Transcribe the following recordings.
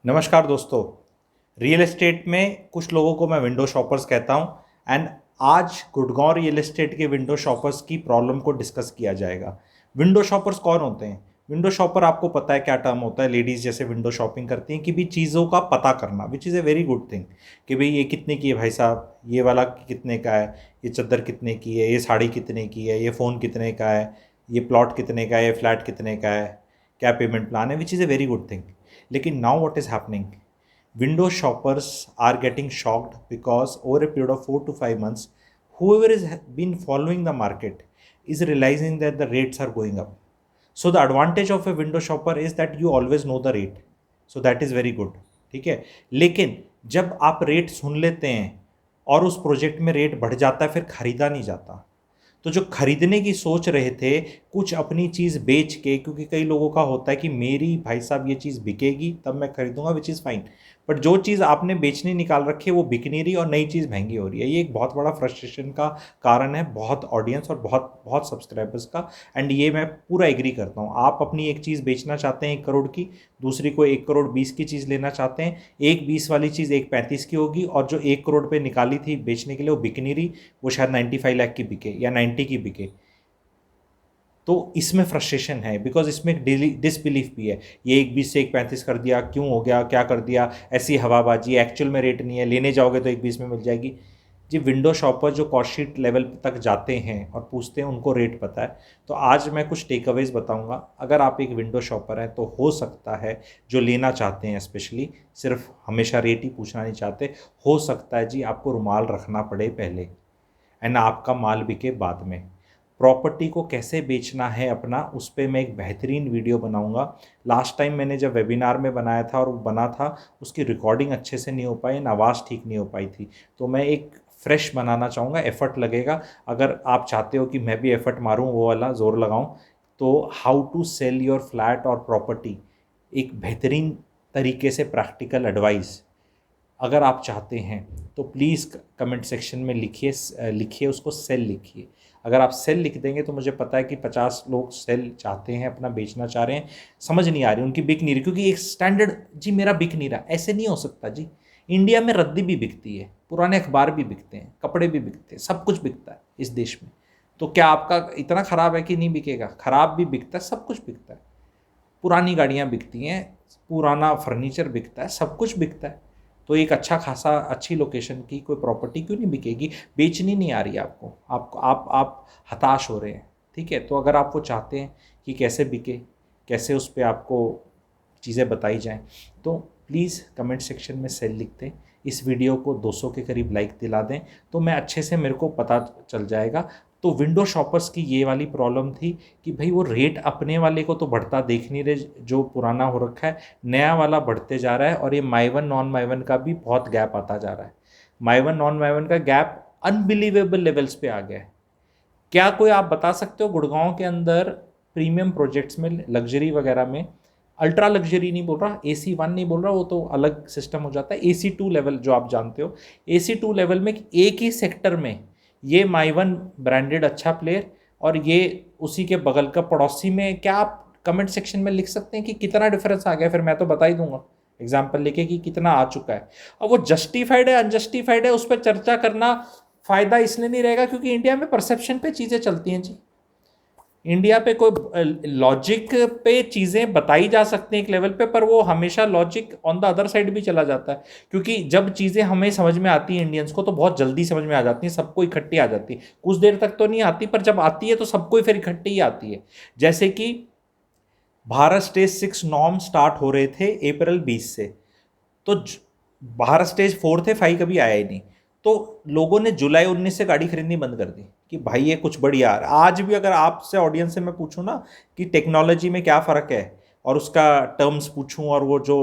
नमस्कार दोस्तों। Real estate में कुछ लोगों को मैं विंडो शॉपर्स कहता हूं एंड आज गुड़गांव रियल एस्टेट के विंडो शॉपर्स की प्रॉब्लम को डिस्कस किया जाएगा। विंडो शॉपर्स कौन होते हैं? विंडो शॉपर आपको पता है क्या टर्म होता है? लेडीज़ जैसे विंडो शॉपिंग करती हैं कि भी चीज़ों का पता करना, विच is a very good thing कि भाई ये कितने की है भाई साहब, ये वाला कितने का है, ये चादर कितने की है, ये साड़ी कितने की है, ये फ़ोन कितने का है, ये प्लॉट कितने का है, ये फ्लैट कितने का है, क्या पेमेंट प्लान है, which is a very good thing. लेकिन now what is happening, window shoppers are getting shocked because over a period of 4 to 5 months, whoever is been following the market is realizing that the rates are going up. So the advantage of a window shopper is that you always know the rate, so that is very good। ठीक है, लेकिन जब आप rate सुन लेते हैं और उस project में रेट बढ़ जाता है फिर खरीदा नहीं जाता। तो जो खरीदने की सोच रहे थे कुछ अपनी चीज़ बेच के, क्योंकि कई लोगों का होता है कि मेरी भाई साहब ये चीज़ बिकेगी तब मैं खरीदूंगा, विच इज़ फाइन, बट जो चीज़ आपने बेचने निकाल रखी है वो बिक नहीं रही और नई चीज़ महंगी हो रही है। ये एक बहुत बड़ा फ्रस्ट्रेशन का कारण है, बहुत ऑडियंस और बहुत बहुत सब्सक्राइबर्स का। एंड ये मैं पूरा एग्री करता हूँ। आप अपनी एक चीज़ बेचना चाहते हैं 1 करोड़ की, दूसरी को 1 करोड़ 20 की चीज़ लेना चाहते हैं, 1 20 वाली चीज़ 1 35 की होगी और जो 1 करोड़ पे निकाली थी बेचने के लिए वो बिक नहीं रही, वो शायद 95 लाख की बिके या 90 की बिके। तो इसमें फ्रस्ट्रेशन है बिकॉज इसमें डिसबिलीफ भी है। ये 1 20 से 1 35 कर दिया, क्यों हो गया, क्या कर दिया, ऐसी हवाबाजी, एक्चुअल में रेट नहीं है, लेने जाओगे तो 1 20 में मिल जाएगी। जी, विंडो शॉपर जो कॉस्ट शीट लेवल तक जाते हैं और पूछते हैं उनको रेट पता है। तो आज मैं कुछ टेक अवेज बताऊंगा। अगर आप एक विंडो शॉपर हैं तो हो सकता है, जो लेना चाहते हैं स्पेशली, सिर्फ हमेशा रेट ही पूछना नहीं चाहते, हो सकता है जी आपको रुमाल रखना पड़े पहले एंड आपका माल बिके बाद में। प्रॉपर्टी को कैसे बेचना है अपना, उस पर मैं एक बेहतरीन वीडियो बनाऊंगा। लास्ट टाइम मैंने जब वेबिनार में बनाया था और वो बना था, उसकी रिकॉर्डिंग अच्छे से नहीं हो पाई, आवाज़ ठीक नहीं हो पाई थी, तो मैं एक फ्रेश बनाना चाहूँगा। एफर्ट लगेगा। अगर आप चाहते हो कि मैं भी एफर्ट मारूँ, वो वाला ज़ोर लगाऊँ, तो how to sell your flat और प्रॉपर्टी, एक बेहतरीन तरीके से प्रैक्टिकल एडवाइस अगर आप चाहते हैं तो प्लीज़ कमेंट सेक्शन में लिखिए उसको सेल लिखिए। अगर आप सेल लिख देंगे तो मुझे पता है कि 50 लोग सेल चाहते हैं, अपना बेचना चाह रहे हैं, समझ नहीं आ रही, उनकी बिक नहीं रही, क्योंकि एक स्टैंडर्ड, जी मेरा बिक नहीं रहा, ऐसे नहीं हो सकता जी। इंडिया में रद्दी भी बिकती है, पुराने अखबार भी बिकते हैं, कपड़े भी बिकते हैं, सब कुछ बिकता है इस देश में। तो क्या आपका इतना ख़राब है कि नहीं बिकेगा? ख़राब भी बिकता है, सब कुछ बिकता है। पुरानी गाड़ियाँ बिकती हैं, पुराना फर्नीचर बिकता है, सब कुछ बिकता है। तो एक अच्छा खासा अच्छी लोकेशन की कोई प्रॉपर्टी क्यों नहीं बिकेगी? बेचनी नहीं आ रही आपको, आप हताश हो रहे हैं। ठीक है, तो अगर आप वो चाहते हैं कि कैसे बिके, कैसे उस पर आपको चीज़ें बताई जाएं, तो प्लीज़ कमेंट सेक्शन में सेल लिख दें। इस वीडियो को 200 के करीब लाइक दिला दें तो मैं अच्छे से, मेरे को पता चल जाएगा। तो विंडो शॉपर्स की ये वाली प्रॉब्लम थी कि भाई वो रेट अपने वाले को तो बढ़ता देख नहीं रहे, जो पुराना हो रखा है, नया वाला बढ़ते जा रहा है। और ये my one non my one का भी बहुत गैप आता जा रहा है। My one non my one का गैप अनबिलीवेबल लेवल्स पे आ गया है। क्या कोई आप बता सकते हो गुड़गांव के अंदर प्रीमियम प्रोजेक्ट्स में, लग्जरी वगैरह में, अल्ट्रा लग्जरी नहीं बोल रहा, AC1 नहीं बोल रहा, वो तो अलग सिस्टम हो जाता है, AC2 लेवल जो आप जानते हो, AC2 लेवल में एक ही सेक्टर में ये माई वन ब्रांडेड अच्छा प्लेयर और ये उसी के बगल का पड़ोसी में, क्या आप कमेंट सेक्शन में लिख सकते हैं कि कितना डिफरेंस आ गया? फिर मैं तो बता ही दूंगा एग्जाम्पल लेके कि कितना आ चुका है। अब वो जस्टिफाइड है अनजस्टिफाइड है, उस पर चर्चा करना फायदा इसलिए नहीं रहेगा क्योंकि इंडिया में परसेप्शन पे चीज़ें चलती हैं जी। इंडिया पे कोई लॉजिक पे चीज़ें बताई जा सकती हैं एक लेवल पे, पर वो हमेशा logic on the other side भी चला जाता है। क्योंकि जब चीज़ें हमें समझ में आती हैं इंडियंस को तो बहुत जल्दी समझ में आ जाती हैं, सबको इकट्ठी आ जाती है। कुछ देर तक तो नहीं आती, पर जब आती है तो सबको फिर इकट्ठी ही आती है। जैसे कि भारत स्टेज 6 नॉर्म स्टार्ट हो रहे थे अप्रैल 20 से, तो भारत स्टेज 4 थे, 5 कभी आया ही नहीं। तो लोगों ने जुलाई 19 से गाड़ी खरीदनी बंद कर दी कि भाई ये कुछ बढ़िया आ रहा है। आज भी अगर आपसे ऑडियंस से मैं पूछूं ना कि टेक्नोलॉजी में क्या फ़र्क है और उसका टर्म्स पूछूं और वो जो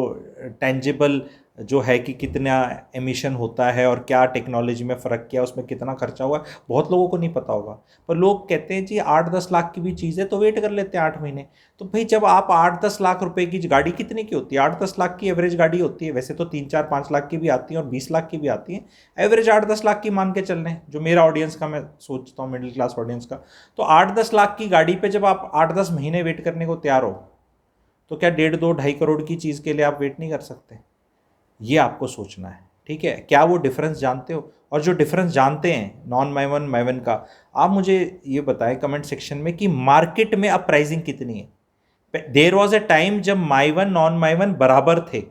टेंजिबल जो है कि कितना एमिशन होता है और क्या टेक्नोलॉजी में फ़र्क किया, उसमें कितना खर्चा हुआ, बहुत लोगों को नहीं पता होगा। पर लोग कहते हैं जी 8-10 लाख की भी चीज़ है तो वेट कर लेते हैं 8 महीने। तो भाई जब आप 8-10 लाख रुपए की गाड़ी, कितने की होती है? 8-10 लाख की एवरेज गाड़ी होती है, वैसे तो 3-4-5 लाख की भी आती हैं और 20 लाख की भी आती हैं। एवरेज 8-10 लाख की मान के चल रहे हैं, जो मेरा ऑडियंस का मैं सोचता हूँ, मिडिल क्लास ऑडियंस का। तो 8-10 लाख की गाड़ी पे जब आप 8-10 महीने वेट करने को तैयार हो, तो क्या 1.5 2 2.5 करोड़ की चीज़ के लिए आप वेट नहीं कर सकते? ये आपको सोचना है, ठीक है। क्या वो डिफरेंस जानते हो? और जो डिफरेंस जानते हैं नॉन माइवन माइवन का, आप मुझे ये बताएं कमेंट सेक्शन में कि मार्केट में अब प्राइसिंग कितनी है। देर वॉज ए टाइम जब माइवन नॉन माइवन बराबर थे,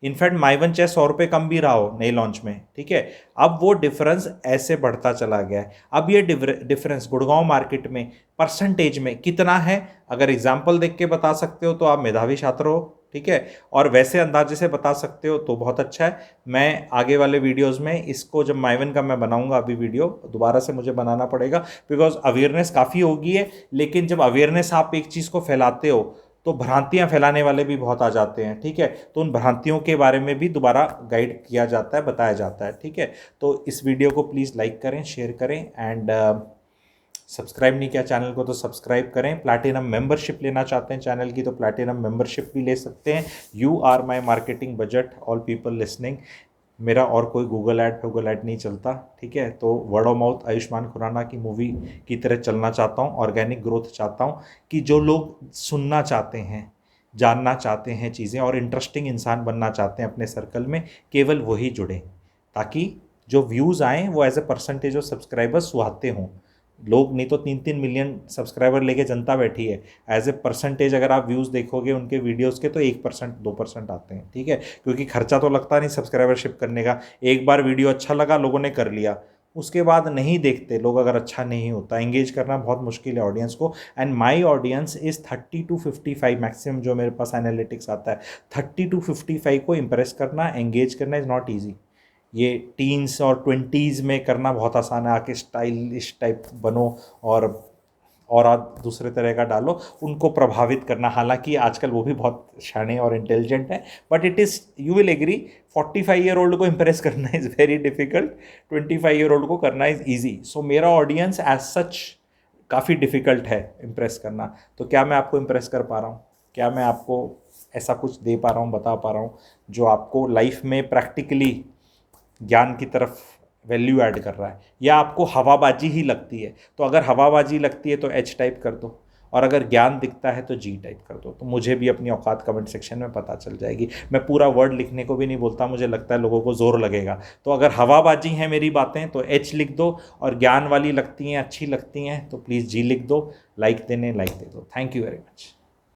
इनफैक्ट माइवन चाहे 100 रुपये कम भी रहा हो नए लॉन्च में, ठीक है। अब वो डिफरेंस ऐसे बढ़ता चला गया है। अब ये डिफरेंस गुड़गांव मार्केट में परसेंटेज में कितना है, अगर एग्जाम्पल देख के बता सकते हो तो आप मेधावी छात्र हो, ठीक है। और वैसे अंदाजे से बता सकते हो तो बहुत अच्छा है। मैं आगे वाले वीडियोस में इसको, जब माइवन का मैं बनाऊंगा अभी वीडियो, दोबारा से मुझे बनाना पड़ेगा, बिकॉज अवेयरनेस काफ़ी होगी है। लेकिन जब अवेयरनेस आप एक चीज़ को फैलाते हो तो भ्रांतियां फैलाने वाले भी बहुत आ जाते हैं, ठीक है। तो उन भ्रांतियों के बारे में भी दोबारा गाइड किया जाता है, बताया जाता है, ठीक है। तो इस वीडियो को प्लीज़ लाइक करें, शेयर करें, एंड सब्सक्राइब नहीं किया चैनल को तो सब्सक्राइब करें। प्लैटिनम मेंबरशिप लेना चाहते हैं चैनल की तो प्लैटिनम मेंबरशिप भी ले सकते हैं। You are my marketing budget, all people listening. मेरा और कोई गूगल ऐड नहीं चलता, ठीक है। तो word of mouth Ayushmann Khurrana की मूवी की तरह चलना चाहता हूँ, ऑर्गेनिक ग्रोथ चाहता हूँ कि जो लोग सुनना चाहते हैं, जानना चाहते हैं चीज़ें और इंटरेस्टिंग इंसान बनना चाहते हैं अपने सर्कल में, केवल वही जुड़ें, ताकि जो व्यूज़ आएँ वो as a percentage of subscribers सुहाते हों। लोग नहीं तो 3-3 मिलियन सब्सक्राइबर लेके जनता बैठी है, एज ए परसेंटेज अगर आप व्यूज़ देखोगे उनके वीडियोस के तो 1% 2% आते हैं, ठीक है। क्योंकि खर्चा तो लगता नहीं सब्सक्राइबरशिप करने का। एक बार वीडियो अच्छा लगा, लोगों ने कर लिया, उसके बाद नहीं देखते लोग अगर अच्छा नहीं होता। एंगेज करना बहुत मुश्किल है ऑडियंस को, and my audience is 30-55 maximum जो मेरे पास एनालिटिक्स आता है। 30-55 को इम्प्रेस करना, एंगेज करना इज़ नॉट ईजी। ये टीन्स और 20s में करना बहुत आसान है, आके स्टाइलिश टाइप बनो और आप दूसरे तरह का डालो, उनको प्रभावित करना। हालांकि आजकल वो भी बहुत शाने और इंटेलिजेंट है, but it is, you will agree, 45-year-old को इम्प्रेस करना इज़ वेरी डिफिकल्ट, 25-year-old को करना इज़ ईजी। सो मेरा ऑडियंस एज सच काफ़ी डिफ़िकल्ट है इम्प्रेस करना। तो क्या मैं आपको इम्प्रेस कर पा रहा हूँ? क्या मैं आपको ऐसा कुछ दे पा रहा हूँ, बता पा रहा हूँ जो आपको लाइफ में प्रैक्टिकली ज्ञान की तरफ वैल्यू ऐड कर रहा है? या आपको हवाबाजी ही लगती है? तो अगर हवाबाजी लगती है तो एच टाइप कर दो, और अगर ज्ञान दिखता है तो जी टाइप कर दो। तो मुझे भी अपनी औकात कमेंट सेक्शन में पता चल जाएगी। मैं पूरा वर्ड लिखने को भी नहीं बोलता, मुझे लगता है लोगों को ज़ोर लगेगा। तो अगर हवाबाजी हैं मेरी बातें तो एच लिख दो, और ज्ञान वाली लगती हैं, अच्छी लगती हैं तो प्लीज़ जी लिख दो। लाइक देने लाइक दे दो। Thank you very much.